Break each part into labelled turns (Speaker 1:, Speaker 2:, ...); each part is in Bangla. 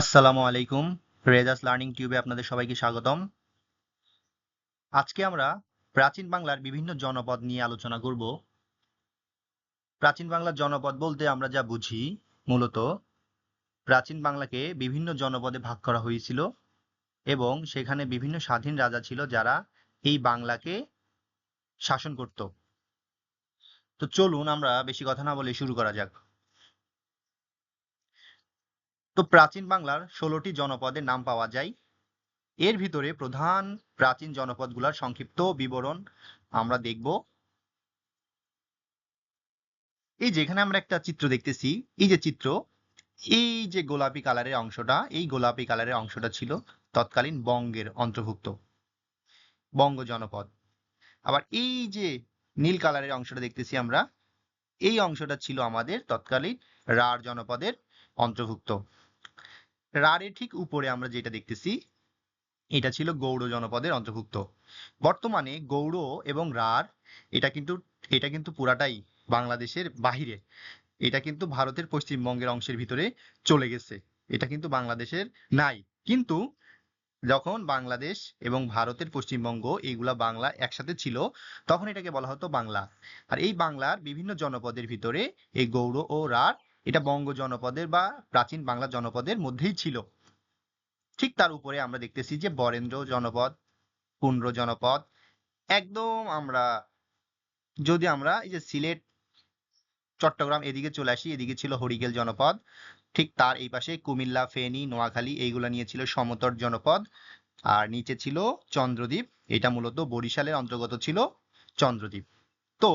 Speaker 1: আসসালামু আলাইকুম। রেজাস লার্নিং টিউবে আপনাদের সবাইকে স্বাগতম। আজকে আমরা প্রাচীন বাংলার বিভিন্ন জনপদ নিয়ে আলোচনা করব। প্রাচীন বাংলার জনপদ বলতে আমরা যা বুঝি, মূলত প্রাচীন বাংলাকে বিভিন্ন জনপদে ভাগ করা হয়েছিল এবং সেখানে বিভিন্ন স্বাধীন রাজা ছিল যারা এই বাংলাকে শাসন করত। তো চলুন আমরা বেশি কথা না বলে শুরু করা যাক। তো প্রাচীন বাংলার 16টি জনপদের নাম পাওয়া যায়। এর ভিতরে প্রধান প্রাচীন জনপদগুলোর সংক্ষিপ্ত বিবরণ আমরা দেখব। এই যেখানে আমরা একটা চিত্র দেখতেছি, এই যে চিত্র, এই যে গোলাপি কালারের অংশটা, এই গোলাপি কালারের অংশটা ছিল তৎকালীন বঙ্গের অন্তর্ভুক্ত, বঙ্গ জনপদ। আবার এই যে নীল কালারের অংশটা দেখতেছি আমরা, এই অংশটা ছিল আমাদের তৎকালীন রাঢ় জনপদের অন্তর্ভুক্ত। রাঢ়ের ঠিক উপরে আমরা যেটা দেখতেছি, এটা ছিল গৌড় জনপদের অন্তর্ভুক্ত। বর্তমানে গৌড় এবং রাঢ় এটা কিন্তু পুরাটাই বাংলাদেশের বাহিরে। এটা কিন্তু ভারতের পশ্চিমবঙ্গের অংশের ভিতরে চলে গেছে। এটা কিন্তু বাংলাদেশের নাই। কিন্তু যখন বাংলাদেশ এবং ভারতের পশ্চিমবঙ্গ এইগুলা বাংলা একসাথে ছিল, তখন এটাকে বলা হতো বাংলা। আর এই বাংলার বিভিন্ন জনপদের ভিতরে এই গৌড় ও রাঢ় এটা বঙ্গ জনপদের বা প্রাচীন বাংলা জনপদের মধ্যেই ছিল। ঠিক তার উপরে আমরা দেখতেছি যে বরেন্দ্র জনপদ, পুন্ড্র জনপদ। একদম যদি আমরা এই যে সিলেট, চট্টগ্রাম এদিকে চলে আসি, এদিকে ছিল হরিগেল জনপদ। ঠিক তার এই পাশে কুমিল্লা, ফেনী, নোয়াখালী এইগুলা নিয়ে ছিল সমতট জনপদ। আর নিচে ছিল চন্দ্রদ্বীপ, এটা মূলত বরিশালের অন্তর্গত ছিল চন্দ্রদ্বীপ। তো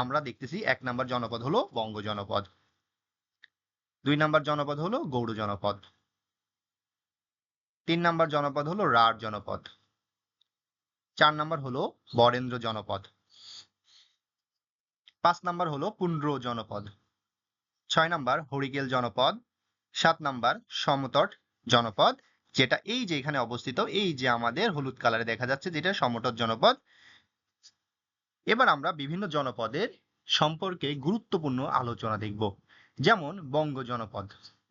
Speaker 1: আমরা দেখতেছি 1 নম্বর জনপদ হলো বঙ্গ জনপদ, 2 নম্বর জনপদ হলো গৌড় জনপদ, 3 নম্বর জনপদ হলো রাঢ় জনপদ, 4 নম্বর হলো বরেন্দ্র জনপদ, 5 নম্বর হলো পুন্ড্র জনপদ, 6 নম্বর হরিগেল জনপদ, 7 নম্বর সমতট জনপদ, যেটা এই যে এখানে অবস্থিত, এই যে আমাদের হলুদ কালারে দেখা যাচ্ছে যেটা সমতট জনপদ। এবার আমরা বিভিন্ন জনপদের সম্পর্কে গুরুত্বপূর্ণ আলোচনা দেখব। যেমন বঙ্গ জনপদ।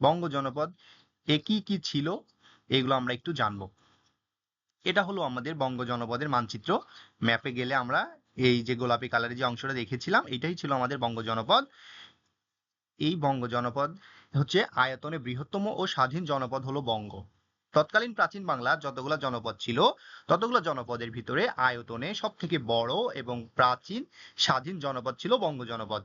Speaker 1: বঙ্গ জনপদ এ কি কি ছিল এগুলো আমরা একটু জানবো। এটা হলো আমাদের বঙ্গ জনপদের মানচিত্র। ম্যাপে গেলে আমরা এই যে গোলাপি কালারের যে অংশটা দেখেছিলাম, এটাই ছিল আমাদের বঙ্গ জনপদ। এই বঙ্গ জনপদ হচ্ছে আয়তনে বৃহত্তম ও স্বাধীন জনপদ হলো বঙ্গ। তৎকালীন প্রাচীন বাংলার যতগুলো জনপদ ছিল, ততগুলো জনপদের ভিতরে আয়তনে সব থেকে বড় এবং প্রাচীন স্বাধীন জনপদ ছিল বঙ্গ জনপদ।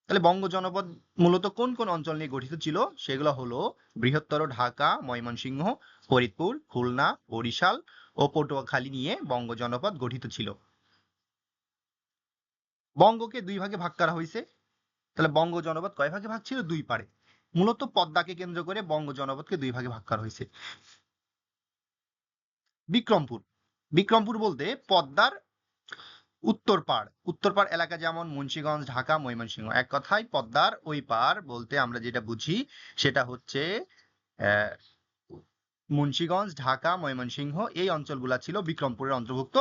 Speaker 1: তাহলে বঙ্গ জনপদ মূলত কোন কোন অঞ্চল নিয়ে গঠিত ছিল? সেগুলো হলো বৃহত্তর ঢাকা, ময়মনসিংহ, ফরিদপুর, খুলনা, বরিশাল ও পটুয়াখালী নিয়ে বঙ্গ জনপদ গঠিত ছিল। বঙ্গকে 2 ভাগে ভাগ করা হয়েছে। তাহলে বঙ্গ জনপদ কয় ভাগে ভাগ ছিল? 2 পারে। মূলত পদ্মাকে কেন্দ্র করে বঙ্গ জনপদকে 2 ভাগে ভাগ করা হয়েছে। বিক্রমপুর। বিক্রমপুর বলতে পদ্মার উত্তর পাড় এলাকা, যেমন মুন্সিগঞ্জ, ঢাকা, ময়মনসিংহ। এক কথায় পদ্মার ওই পার বলতে আমরা যেটা বুঝি সেটা হচ্ছে আহ, মুন্সিগঞ্জ, ঢাকা, ময়মনসিংহ এই অঞ্চলগুলা ছিল বিক্রমপুরের অন্তর্ভুক্ত।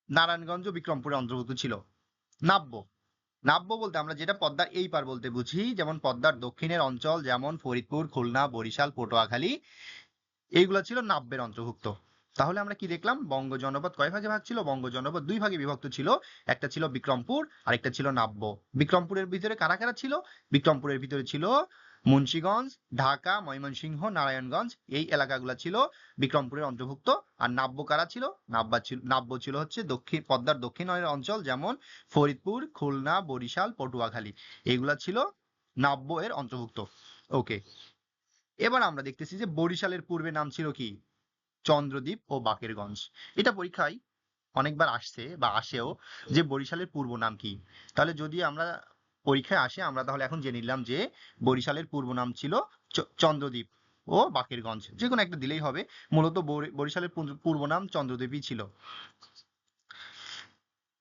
Speaker 1: নারায়ণগঞ্জ বিক্রমপুরের অন্তর্ভুক্ত ছিল। নাব্য। নাব্য বলতে আমরা যেটা পদ্মার এই পার বলতে বুঝি, যেমন পদ্মার দক্ষিণের অঞ্চল যেমন ফরিদপুর, খুলনা, বরিশাল, পটুয়াখালী, এইগুলা ছিল নাব্যের অন্তর্ভুক্ত। তাহলে আমরা কি দেখলাম? বঙ্গ জনপদ কয় ভাগে ভাগ ছিল? বঙ্গ জনপদ 2 ভাগে বিভক্ত ছিল। একটা ছিল বিক্রমপুর, আরেকটা ছিল নাব্য। বিক্রমপুরের ভিতরে কারা কারা ছিল? বিক্রমপুরের ভিতরে ছিল মুন্সিগঞ্জ, ঢাকা, ময়মনসিংহ, নারায়ণগঞ্জ, এই এলাকাগুলো ছিল বিক্রমপুরের অন্তর্ভুক্ত। আর নাব্য কারা ছিল? নাব্য ছিল হচ্ছে পদ্মার দক্ষিণের অঞ্চল, যেমন ফরিদপুর, খুলনা, বরিশাল, পটুয়াখালী, এইগুলা ছিল নাব্য এর অন্তর্ভুক্ত। ওকে। এবার আমরা দেখতেছি যে বরিশালের পূর্বে নাম ছিল কি? চন্দ্রদ্বীপ ও বাকেরগঞ্জ। এটা পরীক্ষায় অনেকবার আসছে বা আসেও, যে বরিশালের পূর্ব নাম কি। তাহলে যদি আমরা পরীক্ষায় আসে, আমরা তাহলে এখন জেনে নিলাম যে বরিশালের পূর্ব নাম ছিল চন্দ্রদ্বীপ ও বাকেরগঞ্জ, যে কোনো একটা দিলেই হবে। মূলত বরিশালের পূর্ব নাম চন্দ্রদ্বীপই ছিল।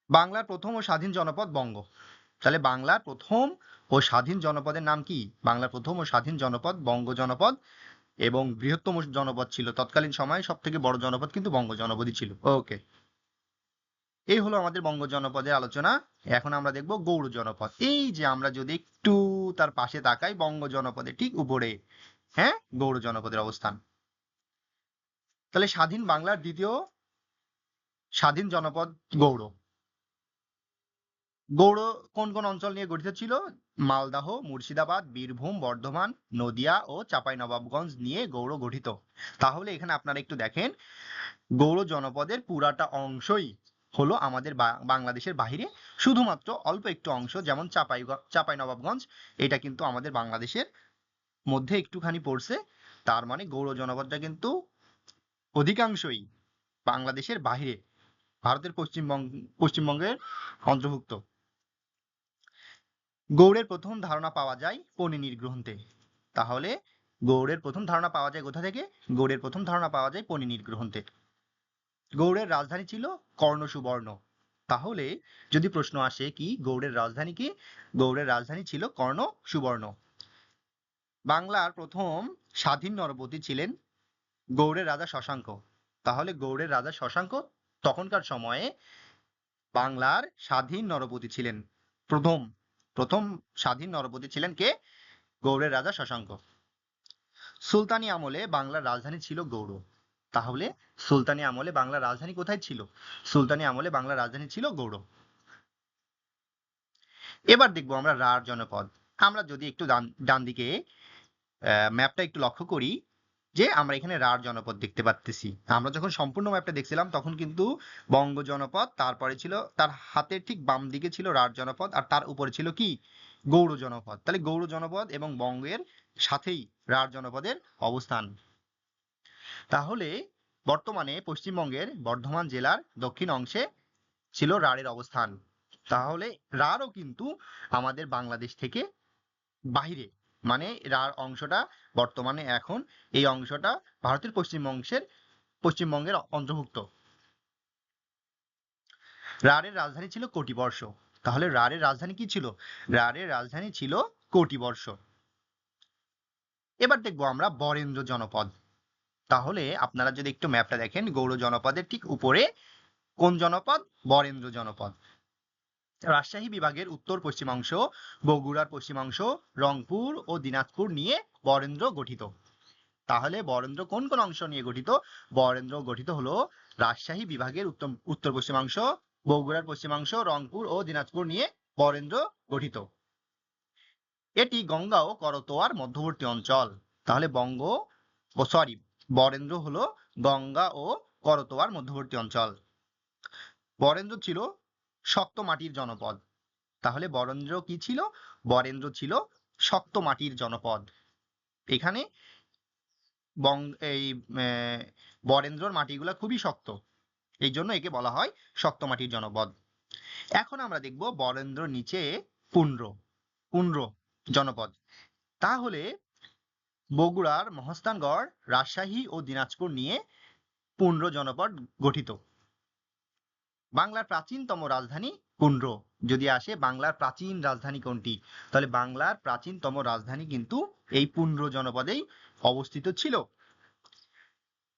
Speaker 1: বাংলার প্রথম ও স্বাধীন জনপদ বঙ্গ। তাহলে বাংলার প্রথম ও স্বাধীন জনপদের নাম কি? বাংলার প্রথম ও স্বাধীন জনপদ বঙ্গ জনপদ, এবং বৃহত্তম জনপদ ছিল তৎকালীন সময়ে সব থেকে বড় জনপদ কিন্তু বঙ্গ জনপদই ছিল। ওকে। এই হলো আমাদের বঙ্গ জনপদের আলোচনা। এখন আমরা দেখব গৌড় জনপদ। এই যে আমরা যদি একটু তার পাশে তাকাই, বঙ্গ জনপদের ঠিক উপরে, হ্যাঁ, গৌড় জনপদের অবস্থান। তাহলে স্বাধীন বাংলার দ্বিতীয় স্বাধীন জনপদ গৌড়। গৌড় কোন কোন অঞ্চল নিয়ে গঠিত ছিল? মালদহ, মুর্শিদাবাদ, বীরভূম, বর্ধমান, নদিয়া ও চাঁপাইনবাবগঞ্জ নিয়ে গৌড় গঠিত। তাহলে এখানে আপনারা একটু দেখেন, গৌড় জনপদের পুরাটা অংশই হলো আমাদের বাংলাদেশের বাহিরে, শুধুমাত্র অল্প একটু অংশ যেমন চাঁপাইনবাবগঞ্জ, এটা কিন্তু আমাদের বাংলাদেশের মধ্যে একটুখানি পড়ছে। তার মানে গৌড় জনপদটা কিন্তু অধিকাংশই বাংলাদেশের বাহিরে, ভারতের পশ্চিমবঙ্গের অন্তর্ভুক্ত। গৌড়ের প্রথম ধারণা পাওয়া যায় পণিনির গ্রন্থে। তাহলে গৌড়ের প্রথম ধারণা পাওয়া যায় কোথা থেকে? গৌড়ের প্রথম ধারণা পাওয়া যায় পণিনির গ্রন্থে। গৌড়ের রাজধানী ছিল কর্ণ সুবর্ণ। তাহলে যদি প্রশ্ন আসে কি গৌড়ের রাজধানী কি? গৌড়ের রাজধানী ছিল কর্ণ সুবর্ণ। বাংলার প্রথম স্বাধীন নরপতি ছিলেন গৌড়ের রাজা শশাঙ্ক। তাহলে গৌড়ের রাজা শশাঙ্ক তখনকার সময়ে বাংলার স্বাধীন নরপতি ছিলেন। প্রথম প্রথম স্বাধীন নরপতি ছিলেন কে? গৌড়ের রাজা শশাঙ্ক। সুলতানি আমলে বাংলার রাজধানী ছিল গৌড়। তাহলে সুলতানি আমলে বাংলার রাজধানী কোথায় ছিল? সুলতানি আমলে বাংলার রাজধানী ছিল গৌড়। এবার দেখবো আমরা রাঢ় জনপদ। আমরা যদি একটু ডান দিকে ম্যাপটা একটু লক্ষ্য করি, যে আমরা এখানে রাঢ় জনপদ দেখতে পাচ্ছি। আমরা যখন সম্পূর্ণ ম্যাপটা দেখছিলাম তখন কিন্তু বঙ্গ জনপদ, তারপরে ছিল তার হাতের ঠিক বাম দিকে ছিল রাঢ় জনপদ, আর তার উপরে ছিল কি? গৌড় জনপদ। তাহলে গৌড় জনপদ এবং বঙ্গের সাথেই রাঢ় জনপদের অবস্থান। তাহলে বর্তমানে পশ্চিমবঙ্গের বর্ধমান জেলার দক্ষিণ অংশে ছিল রাঢ়ের অবস্থান। তাহলে রাঢ়ও কিন্তু আমাদের বাংলাদেশ থেকে বাহিরে, মানে রাঢ় অংশটা বর্তমানে এখন এই অংশটা ভারতের পশ্চিমবঙ্গের অন্তর্ভুক্ত। রাঢ়ের রাজধানী ছিল কটিবর্ষ। তাহলে রাঢ়ের রাজধানী কি ছিল? রাঢ়ের রাজধানী ছিল কটিবর্ষ। এবার দেখবো আমরা বরেন্দ্র জনপদ। তাহলে আপনারা যদি একটু ম্যাপটা দেখেন, গৌড় জনপদের ঠিক উপরে কোন জনপদ? বরেন্দ্র জনপদ। রাজশাহী বিভাগের উত্তর পশ্চিমাংশ, বগুড়ার পশ্চিমাংশ, রংপুর ও দিনাজপুর নিয়ে বরেন্দ্র গঠিত। তাহলে বরেন্দ্র কোন কোন অংশ নিয়ে গঠিত? বরেন্দ্র গঠিত হলো রাজশাহী বিভাগের উত্তর পশ্চিমাংশ, বগুড়ার পশ্চিমাংশ, রংপুর ও দিনাজপুর নিয়ে বরেন্দ্র গঠিত। এটি গঙ্গা ও করতোয়ার মধ্যবর্তী অঞ্চল। তাহলে বরেন্দ্র হলো গঙ্গা ও করতোয়ার মধ্যবর্তী অঞ্চল। বরেন্দ্র ছিল শক্ত মাটির জনপদ। তাহলে বরেন্দ্র কি ছিল? বরেন্দ্র ছিল শক্ত মাটির জনপদ। এখানে এই বরেন্দ্রর মাটিগুলা খুবই শক্ত, এই জন্য একে বলা হয় শক্ত মাটির জনপদ। এখন আমরা দেখব বরেন্দ্র নিচে পুন্ড্র জনপদ। তাহলে বগুড়ার মহস্থানগড়, রাজশাহী ও দিনাজপুর নিয়ে পুন্ড্র জনপদ গঠিত। বাংলার প্রাচীনতম রাজধানী পুন্ড্র। যদি আসে বাংলার প্রাচীন রাজধানী কোনটি, তাহলে বাংলার প্রাচীনতম রাজধানী কিন্তু এই পুন্ড্র জনপদেই অবস্থিত ছিল।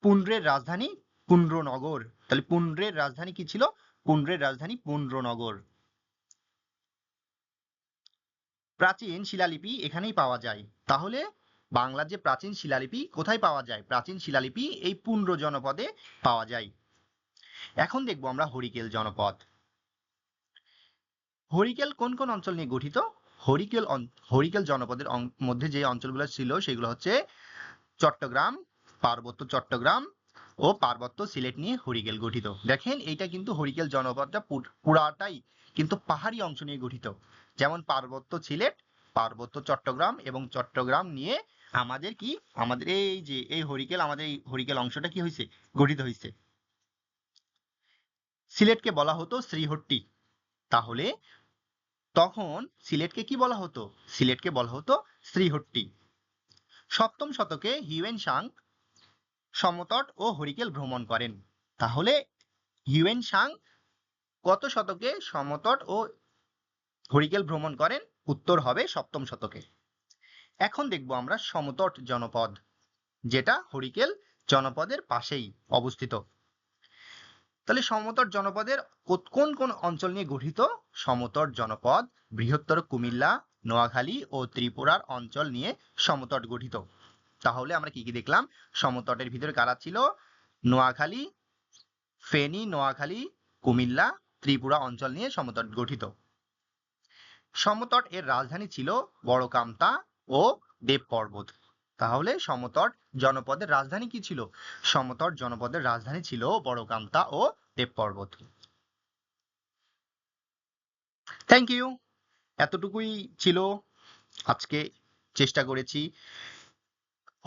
Speaker 1: পুন্ড্রের রাজধানী পুন্ড্রনগর। তাহলে পুন্ড্রের রাজধানী কি ছিল? পুন্ড্রের রাজধানী পুন্ড্রনগর। প্রাচীন শিলালিপি এখানেই পাওয়া যায়। তাহলে বাংলার যে প্রাচীন শিলালিপি কোথায় পাওয়া যায়? প্রাচীন শিলালিপি এই পুন্ড্র জনপদে পাওয়া যায়। এখন দেখবো আমরা হরিকেল জনপদ। হরিকেল কোন কোন অঞ্চল নিয়ে গঠিত? হরিকেল জনপদের মধ্যে যে অঞ্চলগুলো ছিল সেগুলো হচ্ছে চট্টগ্রাম, পার্বত্য চট্টগ্রাম ও পার্বত্য সিলেট নিয়ে হরিকেল গঠিত। দেখেন এইটা কিন্তু হরিকেল জনপদটা পুরাটাই কিন্তু পাহাড়ি অংশ নিয়ে গঠিত। যেমন পার্বত্য সিলেট, পার্বত্য চট্টগ্রাম এবং চট্টগ্রাম নিয়ে আমাদের এই যে এই হরিকেল অংশটা কি হয়েছে? গঠিত হয়েছে। সিলেটকে বলা হতো শ্রীহট্টি। তাহলে তখন সিলেটকে কি বলা হতো? সিলেটকে বলা হতো শ্রীহট্টি। সপ্তম শতকে হিউয়েন সাং সমতট ও হরিকেল ভ্রমণ করেন। তাহলে হিউয়েন সাং কত শতকে সমতট ও হরিকেল ভ্রমণ করেন? উত্তর হবে সপ্তম শতকে। এখন দেখবো আমরা সমতট জনপদ, যেটা হরিকেল জনপদের পাশেই অবস্থিত। তাহলে সমতট জনপদের কোন কোন অঞ্চল নিয়ে গঠিত? সমতট জনপদ বৃহত্তর কুমিল্লা, নোয়াখালী ও ত্রিপুরার অঞ্চল নিয়ে সমতট গঠিত। তাহলে আমরা কি কি দেখলাম? সমতটের ভিতরে কারা ছিল? নোয়াখালী, ফেনী, নোয়াখালী, কুমিল্লা, ত্রিপুরা অঞ্চল নিয়ে সমতট গঠিত। সমতট এর রাজধানী ছিল বড়কামতা ও দেবপর্বত। তাহলে সমতট জনপদের রাজধানী কি ছিল? সমতট জনপদের রাজধানী ছিল বড়কামতা ও দেবপর্বত। Thank you. এতটুকুই ছিল আজকে। চেষ্টা করেছি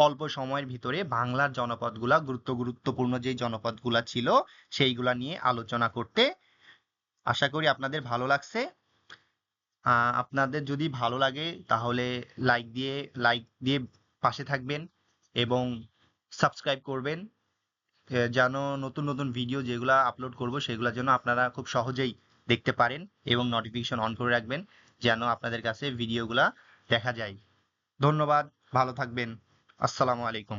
Speaker 1: অল্প সময়ের ভিতরে বাংলার জনপদগুলা, গুরুত্বপূর্ণ যে জনপদগুলা ছিল সেইগুলা নিয়ে আলোচনা করতে। আশা করি আপনাদের ভালো লাগছে। আপনাদের যদি ভালো লাগে তাহলে লাইক দিয়ে পাশে থাকবেন এবং সাবস্ক্রাইব করবেন, যেন নতুন নতুন ভিডিও যেগুলা আপলোড করব সেগুলো যেন আপনারা খুব সহজেই দেখতে পারেন, এবং নোটিফিকেশন অন করে রাখবেন যেন আপনাদের কাছে ভিডিওগুলা দেখা যায়। ধন্যবাদ, ভালো থাকবেন। আসসালামু আলাইকুম।